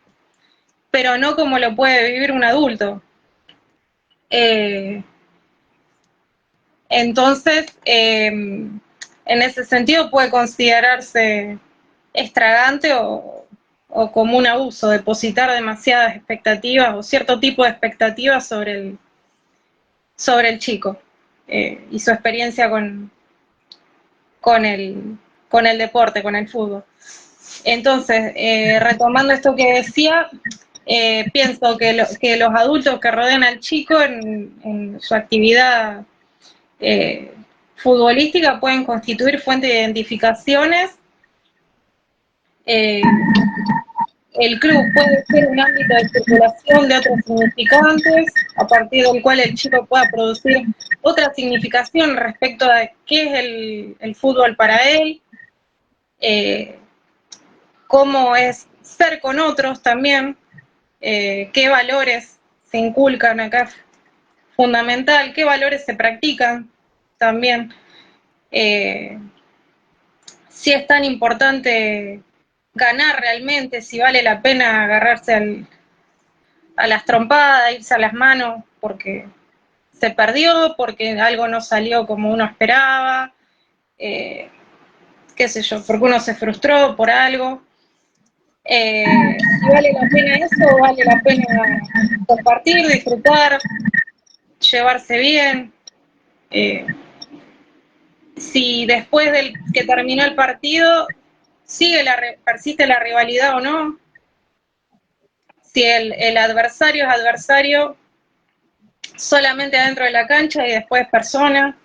pero no como lo puede vivir un adulto. Entonces, en ese sentido puede considerarse extravagante o como un abuso, depositar demasiadas expectativas o cierto tipo de expectativas sobre el chico y su experiencia con el deporte, con el fútbol. Entonces, retomando esto que decía, pienso que los adultos que rodean al chico en su actividad futbolística pueden constituir fuente de identificaciones. El club puede ser un ámbito de circulación de otros significantes, a partir del cual el chico pueda producir otra significación respecto a qué es el fútbol para él, cómo es ser con otros también, qué valores se inculcan acá, fundamental, qué valores se practican también. Si es tan importante ganar realmente, si vale la pena agarrarse a las trompadas, irse a las manos porque se perdió, porque algo no salió como uno esperaba, qué sé yo, porque uno se frustró por algo. Si vale la pena eso, vale la pena compartir, disfrutar, llevarse bien. si después del que terminó el partido persiste la rivalidad o no, si el adversario es adversario solamente adentro de la cancha y después personas,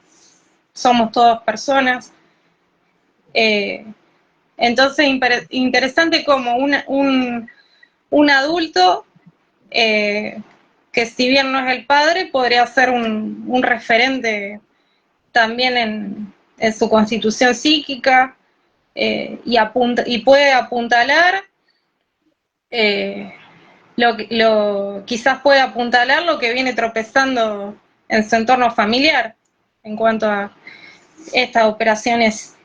somos todos personas. Entonces, interesante como un adulto, que si bien no es el padre, podría ser un referente también en su constitución psíquica, y puede apuntalar, quizás puede apuntalar lo que viene tropezando en su entorno familiar en cuanto a estas operaciones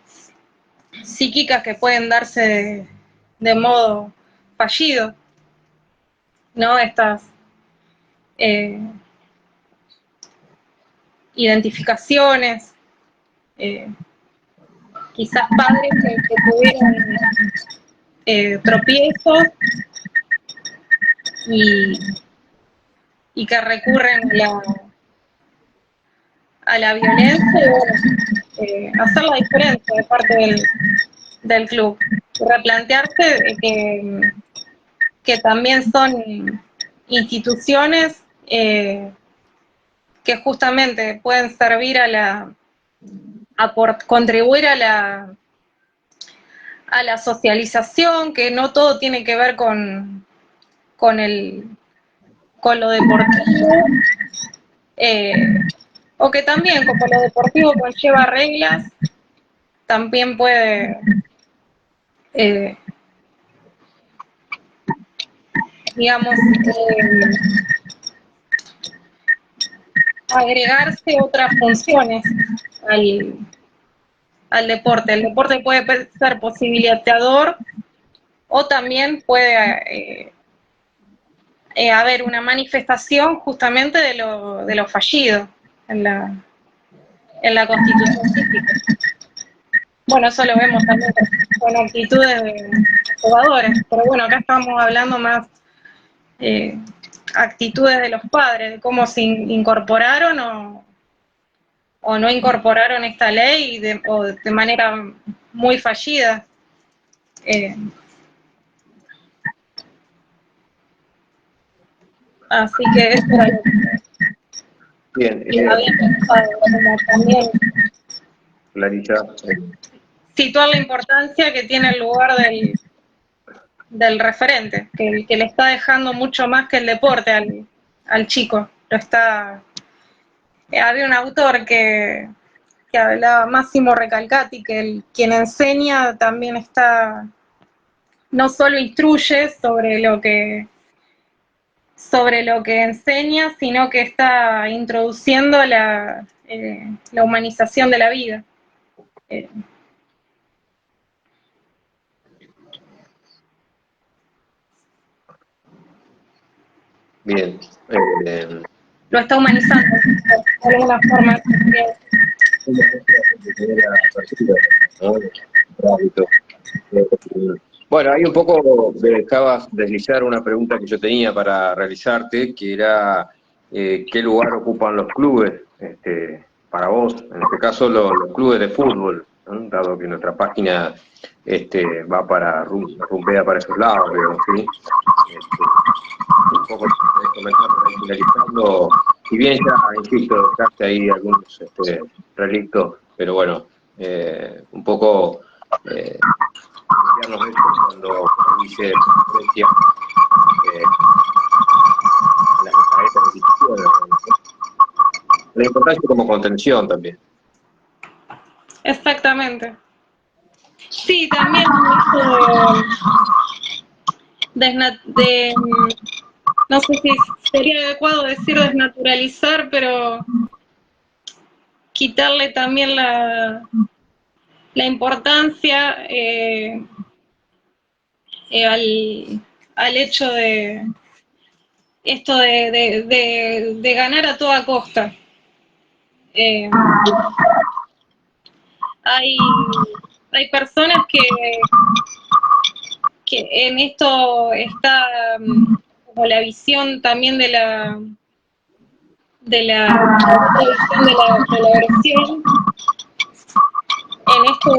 psíquicas que pueden darse de modo fallido, ¿no? Estas identificaciones, quizás padres que tuvieron tropiezos y que recurren a la violencia y bueno, hacer la diferencia de parte del club. Replantearse que también son instituciones que justamente pueden servir contribuir a la socialización, que no todo tiene que ver con lo deportivo, o que también, como lo deportivo conlleva reglas, también puede digamos, agregarse otras funciones al deporte. El deporte puede ser posibilitador o también puede haber una manifestación justamente de lo fallido en la constitución cívica. Bueno, eso lo vemos también con actitudes de jugadores, pero bueno, acá estamos hablando más actitudes de los padres, de cómo se incorporaron o no incorporaron esta ley o de manera muy fallida. Así que eso era lo que había pensado, como también situar la importancia que tiene el lugar del referente, que le está dejando mucho más que el deporte al chico. Había un autor que hablaba, Máximo Recalcati, que quien enseña también no solo instruye sobre lo que enseña, sino que está introduciendo la humanización de la vida. Bien. Lo está humanizando, de alguna forma. Bueno, ahí un poco dejabas deslizar una pregunta que yo tenía para realizarte, que era ¿qué lugar ocupan los clubes para vos? En este caso los clubes de fútbol, ¿no? Dado que nuestra página va rumbea para esos lados, digamos, ¿sí? Un poco comentar para ir finalizando, si bien ya, insisto, dejaste ahí algunos relictos, pero bueno, un poco cuando dice a estas instituciones, la importancia como contención también. Exactamente. Sí, también no sé si sería adecuado decir desnaturalizar, pero quitarle también la importancia al hecho de esto de ganar a toda costa. Hay personas que en esto está como la visión también de la visión de la agresión, esto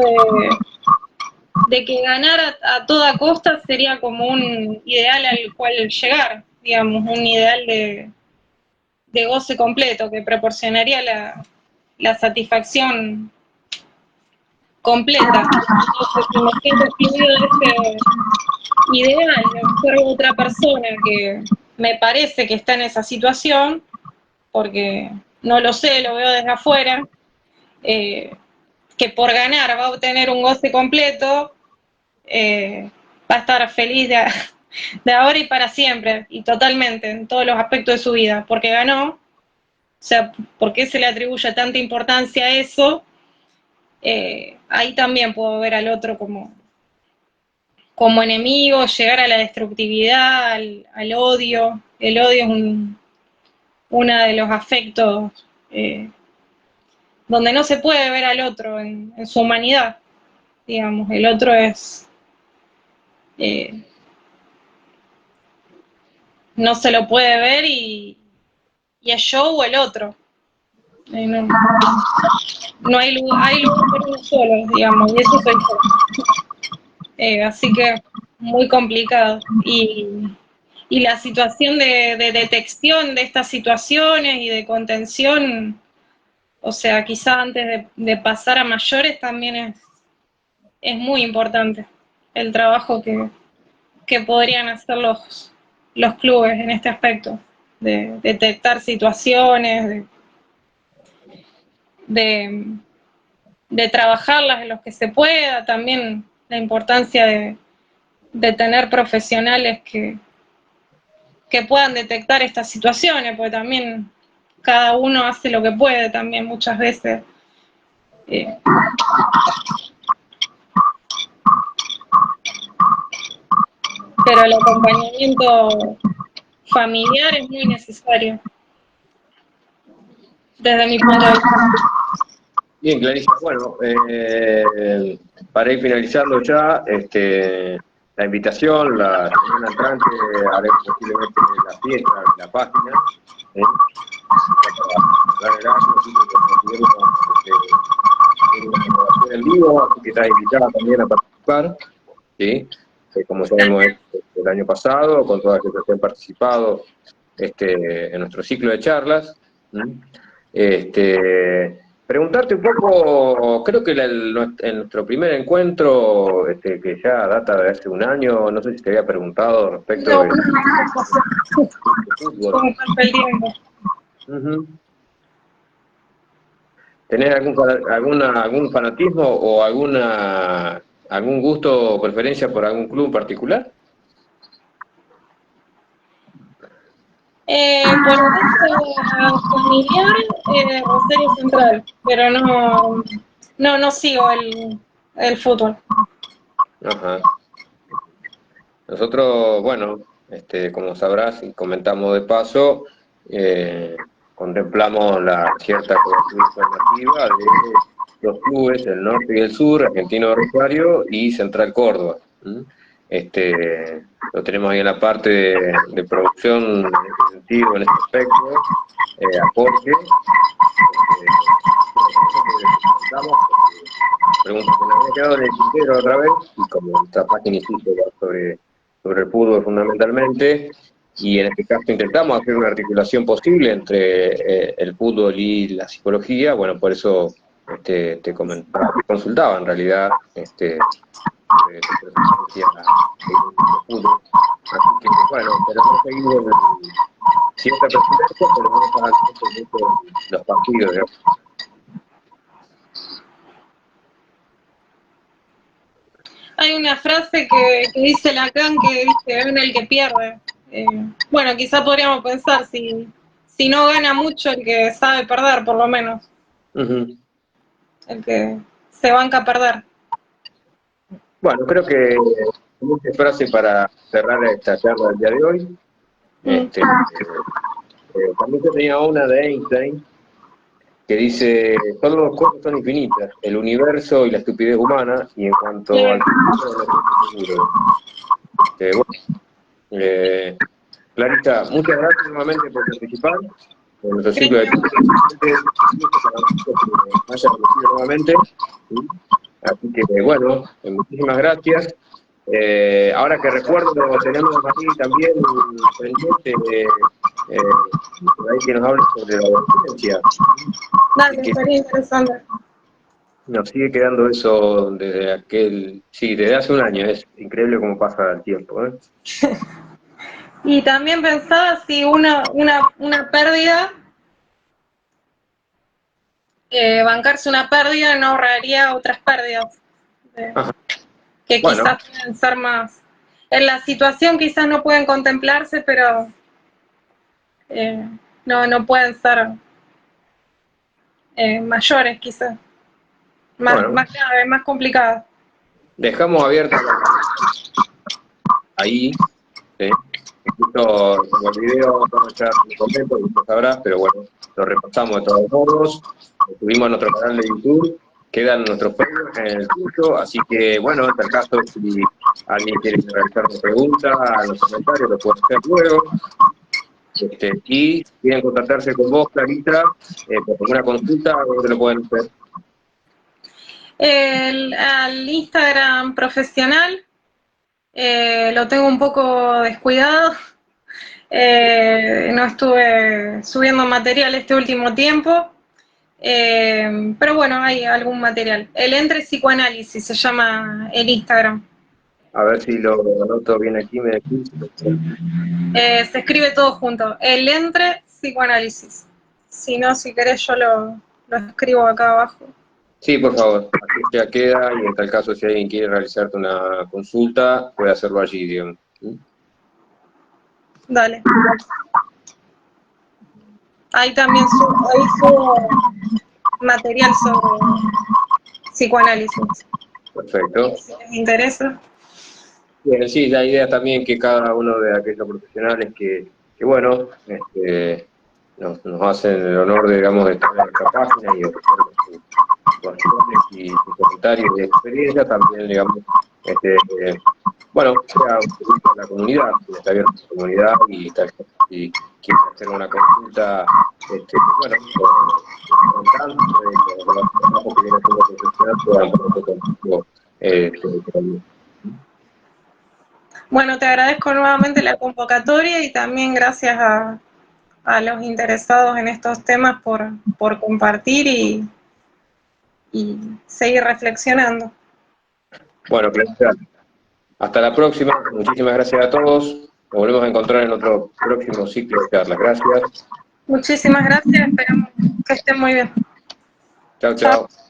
de que ganar a toda costa sería como un ideal al cual llegar, digamos, un ideal de goce completo que proporcionaría la satisfacción completa. Entonces, si me siento excluido de ese ideal, me observo otra persona que me parece que está en esa situación, porque no lo sé, lo veo desde afuera, que por ganar va a obtener un goce completo, va a estar feliz de ahora y para siempre, y totalmente, en todos los aspectos de su vida, porque ganó. O sea, ¿por qué se le atribuye tanta importancia a eso? Ahí también puedo ver al otro como enemigo, llegar a la destructividad, al odio. El odio es uno de los afectos donde no se puede ver al otro en su humanidad, digamos. El otro es... no se lo puede ver y es yo o el otro. No hay lugar, hay lugar para uno solo, digamos, y eso soy yo. Así que muy complicado. Y la situación de detección de estas situaciones y de contención, o sea, quizá antes de pasar a mayores también es muy importante el trabajo que podrían hacer los clubes en este aspecto, de detectar situaciones, de trabajarlas en los que se pueda, también la importancia de tener profesionales que puedan detectar estas situaciones, porque también cada uno hace lo que puede también muchas veces. Pero el acompañamiento familiar es muy necesario, desde mi punto de vista. Bien, Clarisa. Bueno, para ir finalizando ya, la invitación, la semana entrante haremos posiblemente la fiesta de la página, para el año, así que una grabación en vivo, así que está invitada también a participar, ¿sí? Como ya hemos hecho el año pasado, con todas las que han participado en nuestro ciclo de charlas. Preguntarte un poco, creo que en nuestro primer encuentro, que ya data de hace un año, no sé si te había preguntado respecto de fútbol. ¿Cómo pasa el tiempo? ¿Tenés algún fanatismo o algún gusto o preferencia por algún club en particular? Por gusto familiar, Rosario Central, pero no sigo el fútbol. Ajá. Nosotros, bueno, como sabrás y comentamos de paso, contemplamos la cierta cobertura informativa de los clubes, el norte y el sur, Argentino Rosario y Central Córdoba. Lo tenemos ahí en la parte de producción en este sentido, en este aspecto, aporte. Pregunta que me había quedado en el tintero otra vez, y como nuestra página insiste sobre el fútbol fundamentalmente, y en este caso intentamos hacer una articulación posible entre el fútbol y la psicología. Bueno, por eso te consultaba en realidad sobre tu preferencia de fútbol. Así que bueno, esperamos seguir en cierta preferencia, pero no para los partidos, ¿no? Hay una frase que dice Lacan que dice, gana el que pierde. Bueno, quizá podríamos pensar, si no gana mucho el que sabe perder, por lo menos. El que se banca a perder. Bueno, creo que mucha frase para cerrar esta charla del día de hoy. También yo tenía una de Einstein, que dice, todas las cosas son infinitas, el universo y la estupidez humana, y en cuanto al futuro, no estoy seguro. Clarisa, muchas gracias nuevamente por participar en nuestro ciclo de haya conocido nuevamente. Así que, bueno, muchísimas gracias. Ahora que recuerdo, tenemos aquí también pendiente, por ahí que nos hable sobre la docencia. Dale, estaría interesante. Nos sigue quedando eso desde hace un año, es increíble cómo pasa el tiempo, ¿eh? Y también pensaba si una pérdida, bancarse una pérdida no ahorraría otras pérdidas, que Bueno, quizás pueden ser más. En la situación quizás no pueden contemplarse, pero no pueden ser mayores quizás, bueno, más graves, más complicadas. dejamos abierta ahí, ¿sí? Incluso como el video no ya en completo, como sabrás, pero bueno, lo repasamos de todos modos, lo subimos a nuestro canal de YouTube, quedan nuestros premios en el tuyo, así que bueno, en tal caso, si alguien quiere realizar una pregunta en los comentarios, lo puede hacer luego. Y si quieren contactarse con vos, Clarita, por alguna consulta, ¿dónde lo pueden hacer? Al Instagram profesional lo tengo un poco descuidado. No estuve subiendo material este último tiempo, pero bueno, hay algún material. El Entre Psicoanálisis se llama el Instagram. A ver si lo anoto bien aquí, me decís. Se escribe todo junto, el Entre Psicoanálisis. Si no, si querés yo lo escribo acá abajo. Sí, por favor, aquí ya queda y en tal caso si alguien quiere realizarte una consulta, puede hacerlo allí, digamos. Dale. Ahí también subo material sobre psicoanálisis. Perfecto. Si les interesa. Bien, sí, la idea también que cada uno de aquellos profesionales que bueno, nos hacen el honor, digamos, de estar en nuestra página y ofrecer sus situaciones y sus comentarios y experiencias, también, digamos, bueno, sea un servicio a la comunidad, que está abierta a la comunidad y tal, si quiere hacer una consulta, bueno, con tanto de los trabajos que viene haciendo el profesional, puedan ponerse contigo, Bueno, te agradezco nuevamente la convocatoria y también gracias a los interesados en estos temas por compartir y seguir reflexionando. Bueno, Clarita, hasta la próxima. Muchísimas gracias a todos. Nos volvemos a encontrar en otro próximo ciclo de charlas. Gracias. Muchísimas gracias, esperamos que estén muy bien. Chao, Chao. chao.